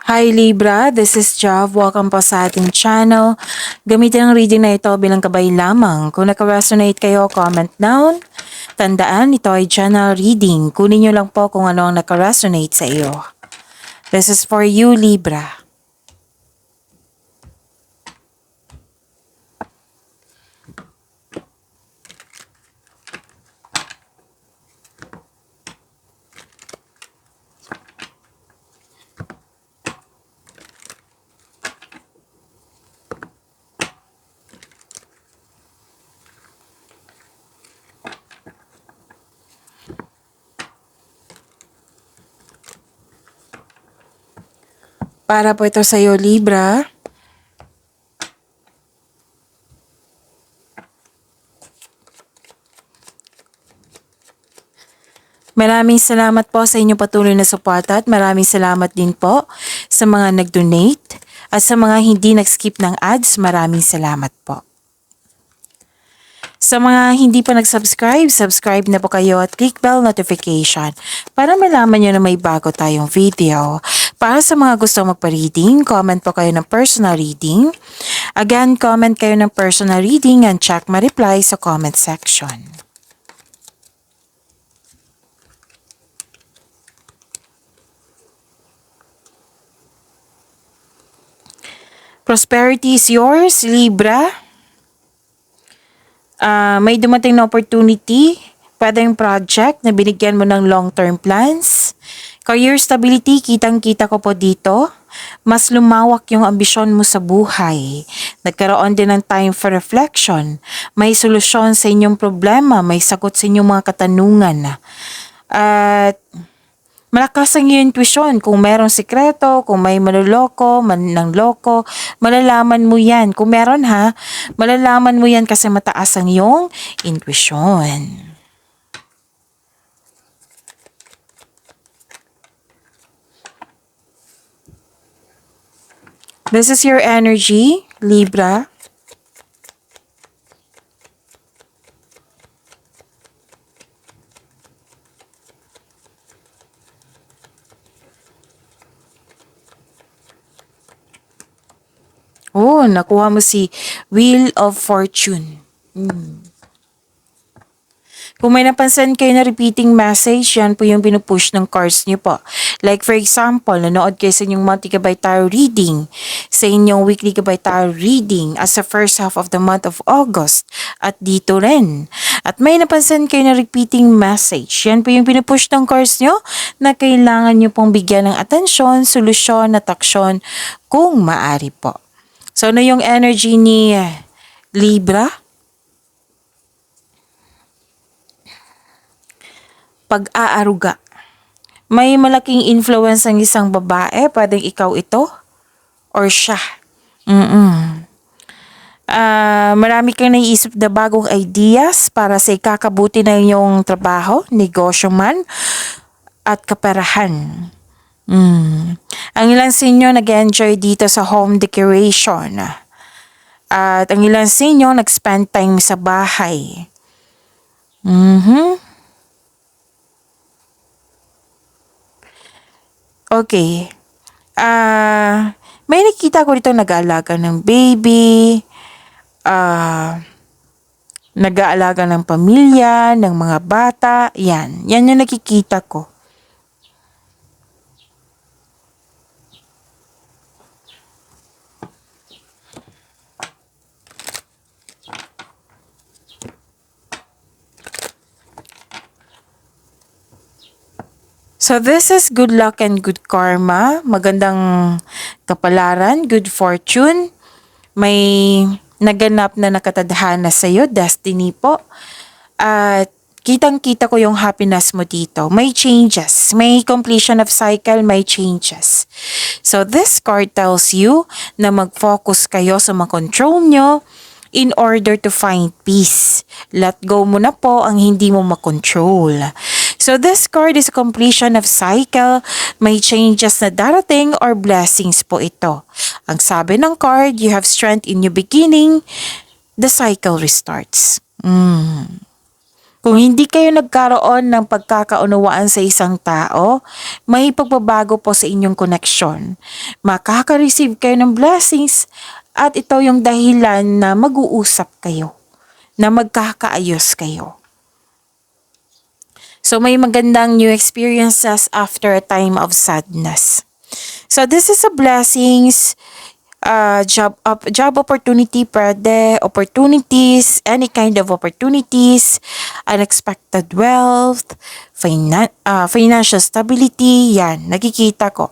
Hi Libra, this is Jav. Welcome po sa ating channel. Gamitin ang reading na ito bilang gabay lamang. Kung naka-resonate kayo, comment down. Tandaan, ito ay general reading. Kunin nyo lang po kung ano ang naka-resonate sa iyo. This is for you, Libra. Para po ito sa iyo, Libra. Maraming salamat po sa inyong patuloy na suporta at maraming salamat din po sa mga nag-donate at sa mga hindi nag-skip ng ads, maraming salamat po. Sa mga hindi pa nag-subscribe, subscribe na po kayo at click bell notification para malaman nyo na may bago tayong video. Para sa mga gusto magpa-reading, comment po kayo ng personal reading. Again, comment kayo ng personal reading and check my reply sa comment section. Prosperity is yours, Libra. May dumating na opportunity, pwedeng project na binigyan mo ng long-term plans. Career stability, kitang-kita ko po dito. Mas lumawak yung ambisyon mo sa buhay. Nagkaroon din ng time for reflection. May solusyon sa inyong problema, may sagot sa inyong mga katanungan. At malakas ang iyong intuition. Kung merong sikreto, kung may manloloko, manangloko, malalaman mo yan. Kung meron malalaman mo yan kasi mataas ang iyong intuition. This is your energy, Libra. Oh, nakuha mo si Wheel of Fortune. Kung may napansin kayo na repeating message, yan po yung pinupush ng cards niyo po. Like for example, nanood kayo sa inyong monthly gabay tarot reading, sa inyong weekly gabay tarot reading as sa first half of the month of August, at dito rin. At may napansin kayo na repeating message, yan po yung pinupush ng cards niyo na kailangan niyo pong bigyan ng atensyon, solusyon at aksyon kung maaari po. So, ano yung energy ni Libra? Pag-aaruga. May malaking influence ang isang babae, pwedeng ikaw ito or siya. Marami kang naiisip na bagong ideas para sa ikakabuti ng iyong trabaho, negosyo man, at kaperahan. Ang ilan sa inyo nag-enjoy dito sa home decoration. At ang ilan sa inyo nag-spend time sa bahay. Okay. May nakita ko dito nag-aalaga ng baby, nag-aalaga ng pamilya, ng mga bata. Yan yung nakikita ko. So this is good luck and good karma, magandang kapalaran, good fortune, may naganap na nakatadhana sa iyo, destiny po. At kitang-kita ko yung happiness mo dito. May changes, may completion of cycle, may changes. So this card tells you na mag-focus kayo sa mga control nyo in order to find peace. Let go mo na po ang hindi mo makontrol. So this card is a completion of cycle. May changes na darating or blessings po ito. Ang sabi ng card, you have strength in your beginning. The cycle restarts. Kung hindi kayo nagkaroon ng pagkakaunawaan sa isang tao, may pagbabago po sa inyong koneksyon. Makaka-receive kayo ng blessings at ito yung dahilan na mag-uusap kayo, na magkakaayos kayo. So may magandang new experiences after a time of sadness. So this is a blessings, job opportunity, pwede, opportunities, any kind of opportunities, unexpected wealth, financial stability, yan, nakikita ko.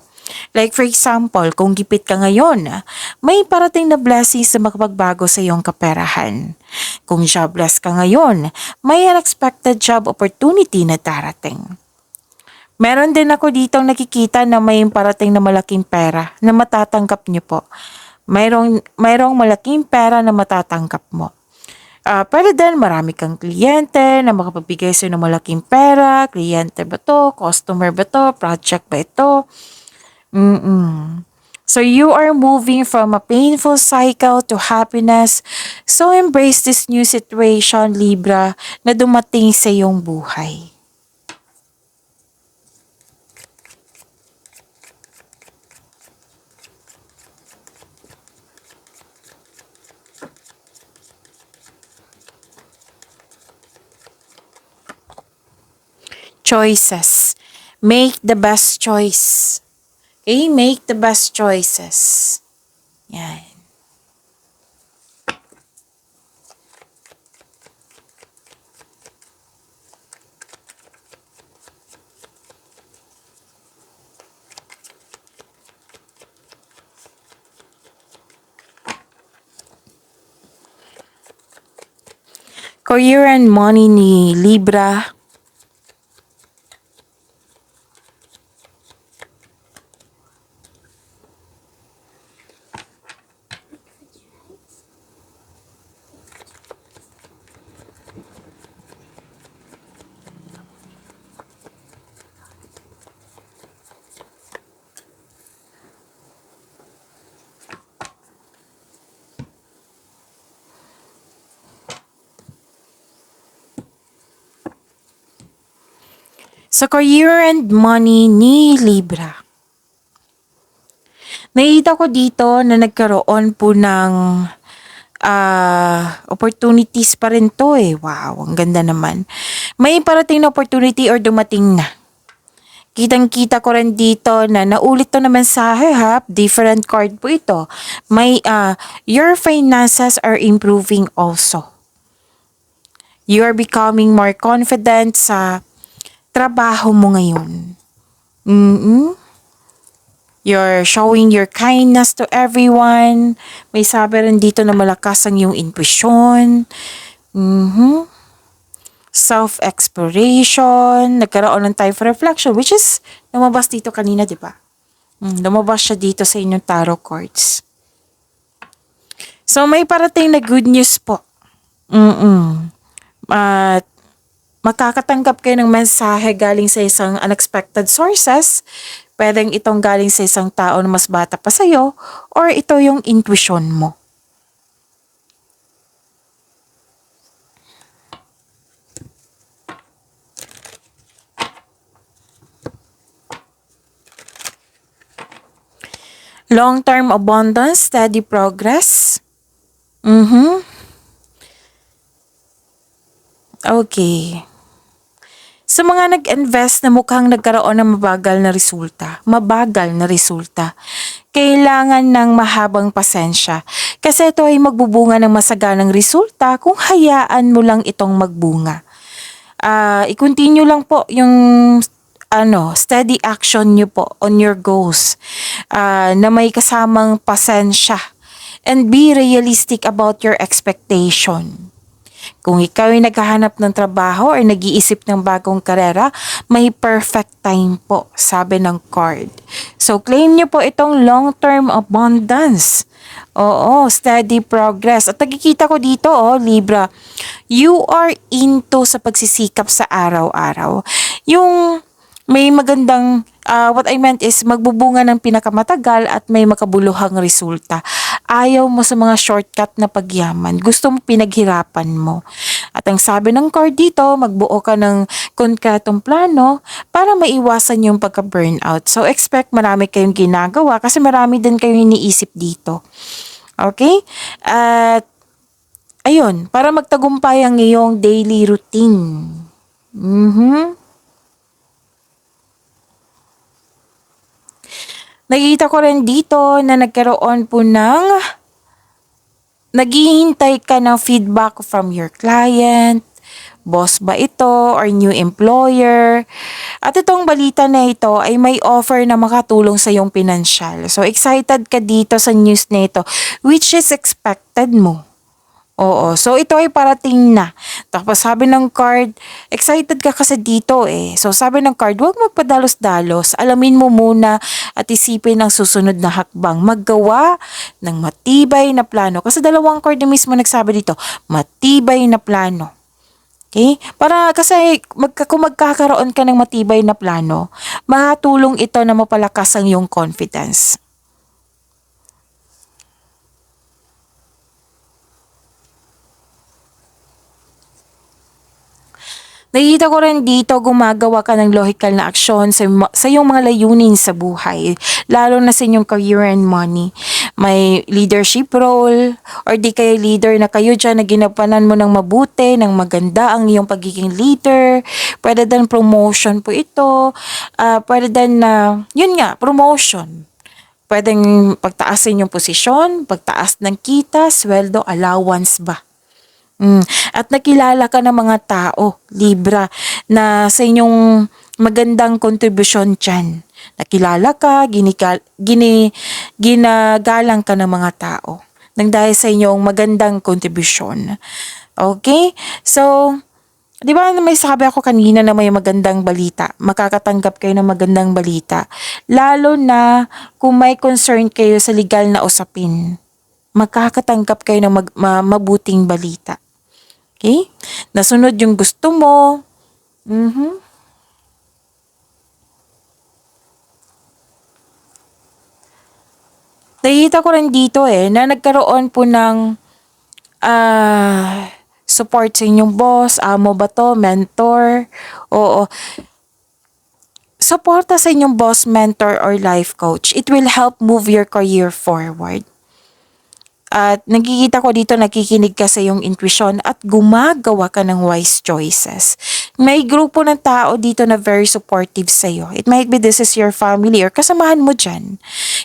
Like for example, kung gipit ka ngayon, may parating na blessings na makapagbago sa iyong kaperahan. Kung jobless ka ngayon, may unexpected job opportunity na darating. Meron din ako dito nakikita na may parating na malaking pera na matatanggap niyo po. Mayroong malaking pera na matatanggap mo. Pero din marami kang kliyente na makapagbigay sa'yo ng malaking pera. Kliyente ba to? Customer ba to? Project ba ito? So you are moving from a painful cycle to happiness. So embrace this new situation, Libra, na dumating sa iyong buhay. Choices. Make the best choice. Okay? Make the best choices. Yan. Career and money ni Libra. Sa career and money ni Libra. Nakita ko dito na nagkaroon po ng opportunities pa rin to eh. Wow, ang ganda naman. May parating na opportunity or dumating na. Kitang-kita ko rin dito na naulit to naman sa ha. Different card po ito. May, your finances are improving also. You are becoming more confident sa trabaho mo ngayon. You're showing your kindness to everyone. May sabi rin dito na malakas ang iyong intuition. Self-exploration. Nagkaroon ng time for reflection, which is lumabas dito kanina, di ba? Lumabas siya dito sa inyong tarot cards. So, may parating na good news po. At makakatanggap kayo ng mensahe galing sa isang unexpected sources. Pwedeng itong galing sa isang tao na mas bata pa sa'yo or ito yung intuition mo. Long-term abundance, steady progress. Okay. Sa mga nag-invest na mukhang nagkaroon ng mabagal na resulta, kailangan ng mahabang pasensya kasi ito ay magbubunga ng masaganang resulta kung hayaan mo lang itong magbunga. I-continue lang po yung steady action nyo po on your goals na may kasamang pasensya and be realistic about your expectation. Kung ikaw ay naghahanap ng trabaho or nag-iisip ng bagong karera, may perfect time po, sabi ng card. So, claim niyo po itong long-term abundance. Oo, steady progress. At nakikita ko dito, Libra, you are into sa pagsisikap sa araw-araw. Yung may magandang, what I meant is magbubunga ng pinakamatagal at may makabuluhang resulta ayaw mo sa mga shortcut na pagyaman. Gusto mo pinaghirapan mo. At ang sabi ng card dito, magbuo ka ng konkretong plano para maiwasan yung pagka-burnout. So expect marami kayong ginagawa kasi marami din kayong iniisip dito. Okay? At ayun, para magtagumpay ang iyong daily routine. Nakikita ko rin dito na nagkaroon po ng naghihintay ka ng feedback from your client, boss ba ito or new employer. At itong balita na ito ay may offer na makatulong sa iyong pinansyal. So excited ka dito sa news na ito which is expected mo. Oo, so ito ay parating na. Tapos sabi ng card, excited ka kasi dito eh. So sabi ng card, huwag magpadalos-dalos. Alamin mo muna at isipin ang susunod na hakbang. Maggawa ng matibay na plano. Kasi dalawang card na mismo nagsabi dito, matibay na plano. Okay? Para kasi kung magkakaroon ka ng matibay na plano, makatulong ito na mapalakas ang iyong confidence. Nakikita ko rin dito gumagawa ka ng logical na aksyon sa iyong mga layunin sa buhay, lalo na sa inyong career and money. May leadership role or di kayo leader na kayo dyan na ginapanan mo ng mabuti, ng maganda ang iyong pagiging leader. Pwede din promotion po ito. Pwede din yun nga, promotion. Pwedeng pagtaasin yung posisyon, pagtaas ng kita, sweldo, allowance ba? At nakilala ka ng mga tao, Libra, na sa inyong magandang kontribusyon dyan. Nakilala ka, ginagalang ka ng mga tao nang dahil sa inyong magandang kontribusyon. Okay? So, di ba may sabi ako kanina na may magandang balita, makakatanggap kayo ng magandang balita. Lalo na kung may concern kayo sa legal na usapin, makakatanggap kayo ng mabuting balita. Okay? Nasunod yung gusto mo. Nakikita ko rin dito na nagkaroon po ng support sa inyong boss, amo ba to, mentor. Oo. Suporta sa inyong boss, mentor, or life coach. It will help move your career forward. At nakikita ko dito, nakikinig ka sa iyong intuition at gumagawa ka ng wise choices. May grupo ng tao dito na very supportive sa iyo. It might be this is your family or kasamahan mo dyan.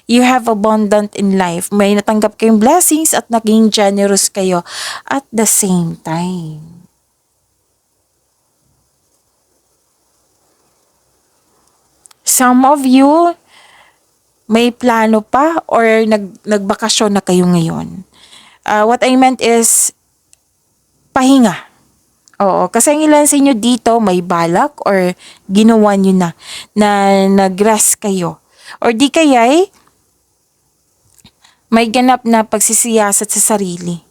You have abundant in life. May natanggap kayong blessings at naging generous kayo at the same time. Some of you, may plano pa or nagbakasyon na kayo ngayon. What I meant is, pahinga. Oo, kasi ang ilan sa inyo dito may balak or ginawa nyo na nag-rest kayo. Or di kaya'y may ganap na pagsisiyasat sa sarili.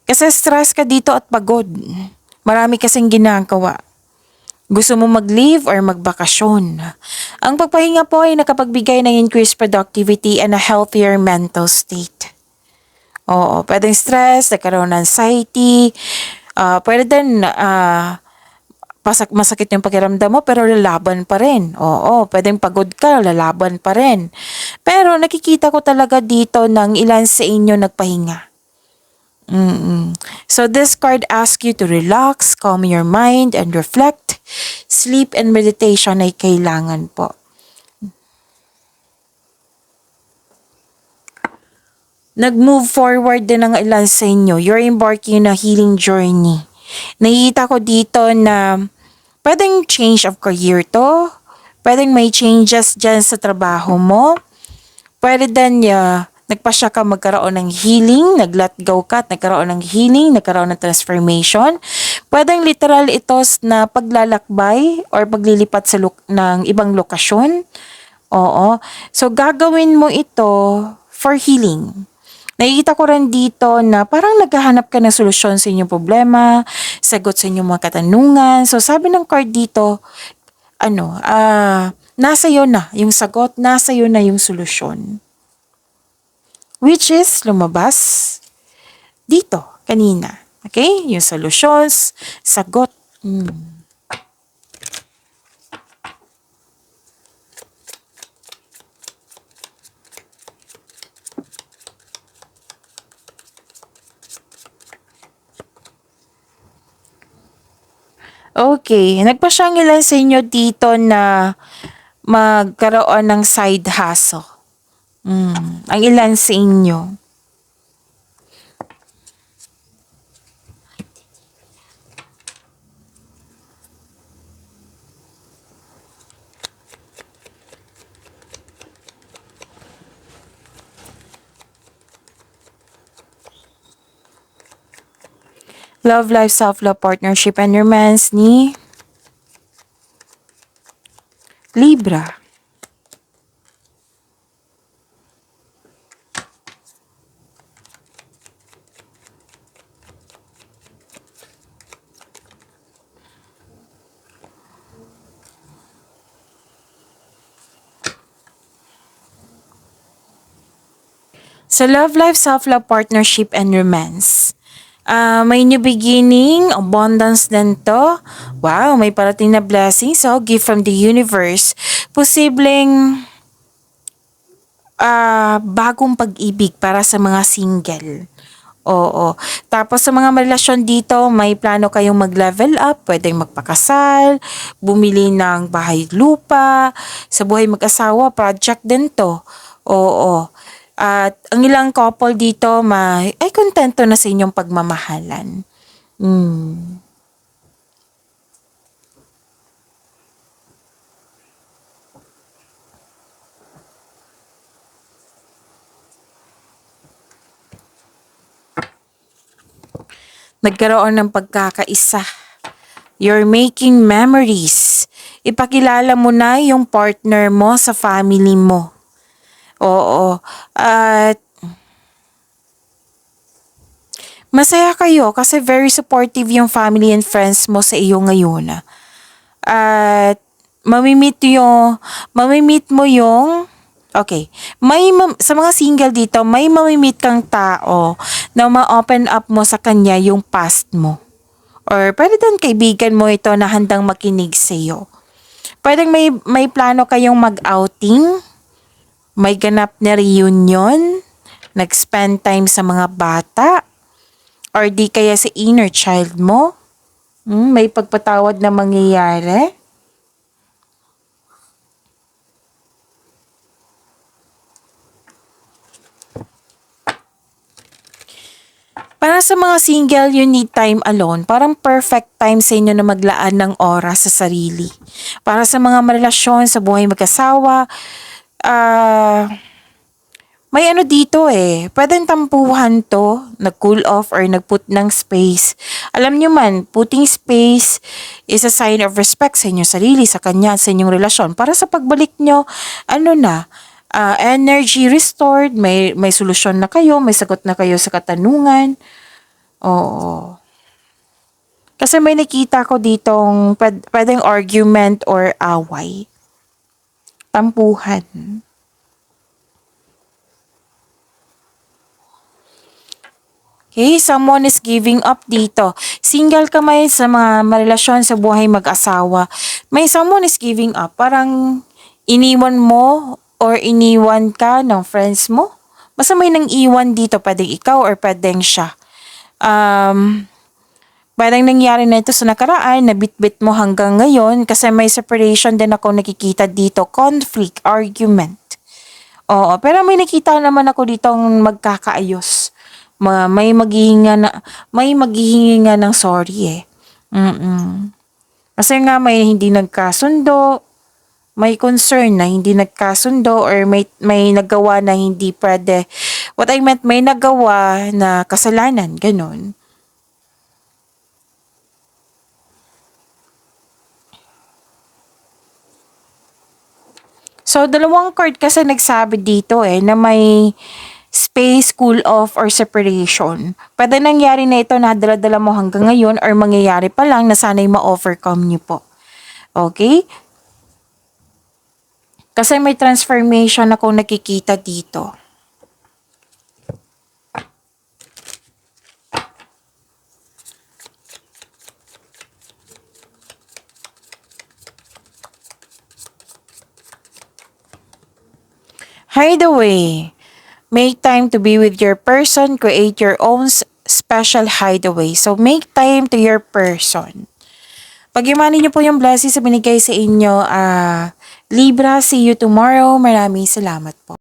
Kasi stress ka dito at pagod. Marami kasing ginagawa. Gusto mo mag-leave or magbakasyon. Ang pagpahinga po ay nakapagbigay ng increased productivity and a healthier mental state. Oo, pwedeng stress, nagkaroon ng anxiety, pwede din masakit yung pakiramdam mo pero lalaban pa rin. Oo, pwedeng pagod ka, lalaban pa rin. Pero nakikita ko talaga dito ng ilan sa inyo nagpahinga. So this card asks you to relax, calm your mind, and reflect. Sleep and meditation ay kailangan po. Nag-move forward din ang ilan sa inyo. You're embarking on a healing journey. Nakikita ko dito na pwedeng change of career to. Pwedeng may changes dyan sa trabaho mo. Pwede din nagpasya ka magkaroon ng healing, nag-let go ka at nagkaroon ng healing, nagkaroon ng transformation. Pwedeng literal ito na paglalakbay or paglilipat ng ibang lokasyon. Oo. So, gagawin mo ito for healing. Nakikita ko rin dito na parang naghahanap ka ng solusyon sa inyong problema, sagot sa inyong mga katanungan. So, sabi ng card dito, nasa iyo na yung sagot, nasa iyo na yung solusyon. which is lumabas dito kanina. Okay? Yung solutions, sagot. Okay, nagpa siyang ilan sa inyo dito na magkaroon ng side hustle? Ang ilan sa inyo? Love life, self-love, partnership, and romance ni Libra. Sa love life, self-love, partnership, and romance, may new beginning, abundance din to. Wow, may parating na blessing. So, gift from the universe. Posibleng bagong pag-ibig para sa mga single. Oo. Tapos sa mga relasyon dito, may plano kayong mag-level up, pwedeng magpakasal, bumili ng bahay lupa, sa buhay mag-asawa, project din to. Oo. At ang ilang couple dito ay kontento na sa inyong pagmamahalan. Nagkaroon ng pagkakaisa. You're making memories. Ipakilala mo na yung partner mo sa family mo. Oo. At masaya kayo kasi very supportive yung family and friends mo sa iyo ngayon. At mamimit mo yung okay. Sa mga single dito, may mamimit kang tao na ma-open up mo sa kanya yung past mo. Or pwede din kaibigan mo ito na handang makinig sa iyo. Pwedeng may plano kayong mag-outing, may ganap na reunion, nag-spend time sa mga bata, or di kaya sa inner child mo. May pagpatawad na mangyayari. Para sa mga single, you need time alone. Parang perfect time sa inyo na maglaan ng oras sa sarili. Para sa mga marelasyon sa buhay mag-asawa, may ano dito pwedeng tampuhan to, nag-cool off or nag-put ng space. Alam nyo man, putting space is a sign of respect sa inyong sarili, sa kanya, sa inyong relasyon. Para sa pagbalik nyo, energy restored, may solusyon na kayo, may sagot na kayo sa katanungan. Oo. Kasi may nakita ko ditong pwedeng argument or away. Tampuhan. Okay, someone is giving up dito. Single ka may sa mga marelasyon sa buhay mag-asawa. May someone is giving up. Parang iniwan mo or iniwan ka ng friends mo. Basta may nang iwan dito. Pwedeng ikaw or pwedeng siya. Parang nangyari na ito sa nakaraan, nabitbit mo hanggang ngayon kasi may separation din ako nakikita dito. Conflict, argument. Oo, pero may nakita naman ako ditong magkakaayos. May maghihingi nga ng sorry Kasi nga may hindi nagkasundo, may concern na hindi nagkasundo or may nagawa na hindi pwede. What I meant, may nagawa na kasalanan, ganun. So, dalawang card kasi nagsabi dito na may space, cool off, or separation. Pwede nangyari na ito na dala-dala mo hanggang ngayon or mangyayari pa lang na sana'y ma-overcome niyo po. Okay? Kasi may transformation ako nakikita dito. Hideaway. Make time to be with your person. Create your own special hideaway. So, make time to your person. Pag-imanin niyo po yung blessings sa binigay sa inyo, Libra. See you tomorrow. Maraming salamat po.